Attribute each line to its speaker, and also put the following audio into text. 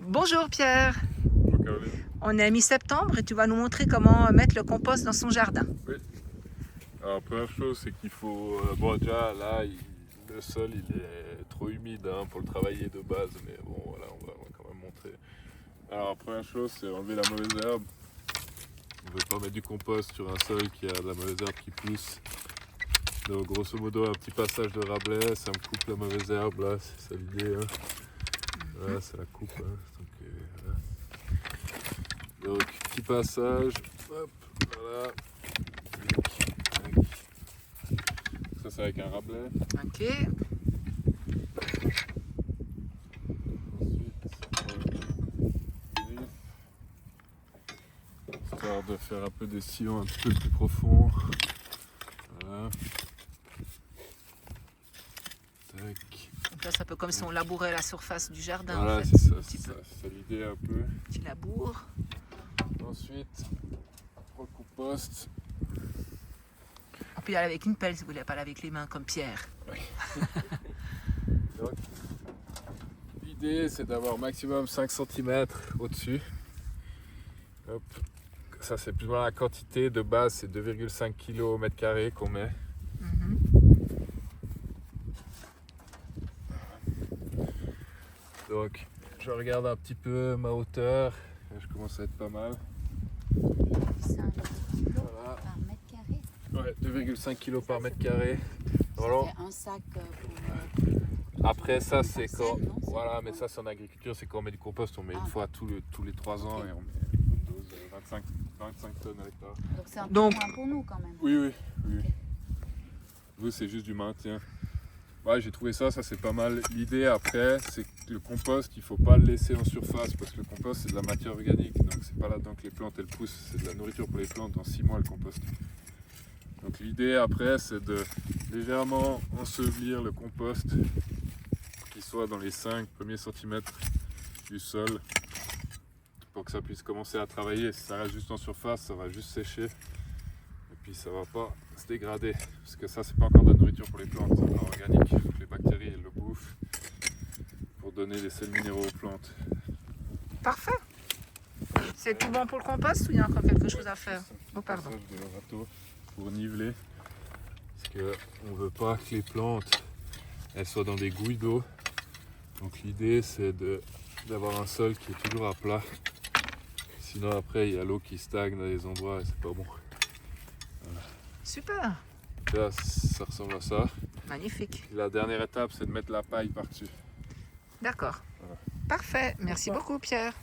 Speaker 1: Bonjour Pierre,
Speaker 2: Bonjour Caroline.
Speaker 1: on est à mi-septembre et tu vas nous montrer comment mettre le compost dans son jardin.
Speaker 2: Oui. Alors première chose c'est qu'il faut... bon déjà là le sol il est trop humide pour le travailler de base, mais bon voilà on va quand même montrer. Alors première chose c'est enlever la mauvaise herbe. On ne veut pas mettre du compost sur un sol qui a de la mauvaise herbe qui pousse. Donc grosso modo un petit passage de Rabelais, ça me coupe la mauvaise herbe là, c'est ça l'idée. Voilà, ça la coupe. Voilà. Donc petit passage, hop, voilà. Ça c'est avec un Rabelais.
Speaker 1: Ok,
Speaker 2: Histoire de faire un peu des sillons un petit peu plus profonds. Voilà. Tac.
Speaker 1: donc là c'est un peu comme si on labourait la surface du jardin
Speaker 2: Voilà,
Speaker 1: en fait.
Speaker 2: c'est ça,
Speaker 1: Un petit peu.
Speaker 2: c'est l'idée un peu.
Speaker 1: Tu laboures.
Speaker 2: Ensuite, on le compost.
Speaker 1: On peut y aller avec une pelle si vous voulez, pas aller avec les mains comme Pierre.
Speaker 2: Donc, l'idée c'est d'avoir maximum 5 cm au-dessus. Hop. Ça c'est plus ou moins la quantité de base, c'est 2,5 kg au mètre carré qu'on met. Donc je regarde un petit peu ma hauteur, je commence à être pas mal.
Speaker 3: C'est un kilo
Speaker 2: Voilà.
Speaker 3: par mètre carré.
Speaker 2: Ouais, 2,5 kg par mètre carré.
Speaker 3: Ça
Speaker 2: Voilà.
Speaker 3: fait un sac
Speaker 2: Après ça c'est
Speaker 3: parcelle,
Speaker 2: quand...
Speaker 3: non, c'est
Speaker 2: Voilà,
Speaker 3: pas
Speaker 2: mais
Speaker 3: ça.
Speaker 2: ça c'est en agriculture, c'est quand on met du compost, on met
Speaker 3: Ah.
Speaker 2: une fois tous les 3 ans
Speaker 3: Ok.
Speaker 2: et on met une dose de 25 tonnes à l'hectare.
Speaker 3: Donc c'est un peu
Speaker 1: Donc-
Speaker 3: moins pour nous quand même.
Speaker 2: Oui.
Speaker 3: Ok.
Speaker 2: Vous c'est juste du maintien. Ouais, j'ai trouvé ça c'est pas mal. L'idée après c'est que le compost il faut pas le laisser en surface parce que le compost c'est de la matière organique, donc c'est pas là-dedans que les plantes elles poussent, c'est de la nourriture pour les plantes, dans 6 mois elles compostent. Donc l'idée après c'est de légèrement ensevelir le compost pour qu'il soit dans les 5 premiers centimètres du sol pour que ça puisse commencer à travailler. Si ça reste juste en surface, ça va juste sécher et puis ça va pas se dégrader parce que ça c'est pas encore de la nourriture pour les plantes, c'est encore organique. Il faut que les bactéries elles le bouffent pour donner les sels minéraux aux plantes.
Speaker 1: Parfait. C'est tout bon pour le compost ou il y a encore quelque chose à faire? Oh pardon.
Speaker 2: Passage de râteau pour niveler parce que on veut pas que les plantes elles soient dans des gouilles d'eau. Donc l'idée c'est d'avoir un sol qui est toujours à plat. Sinon après il y a l'eau qui stagne dans les endroits et c'est pas bon.
Speaker 1: Super,
Speaker 2: Là ça ressemble à ça.
Speaker 1: magnifique.
Speaker 2: La dernière étape c'est de mettre la paille par-dessus.
Speaker 1: D'accord.
Speaker 2: Voilà.
Speaker 1: Parfait, merci beaucoup Pierre.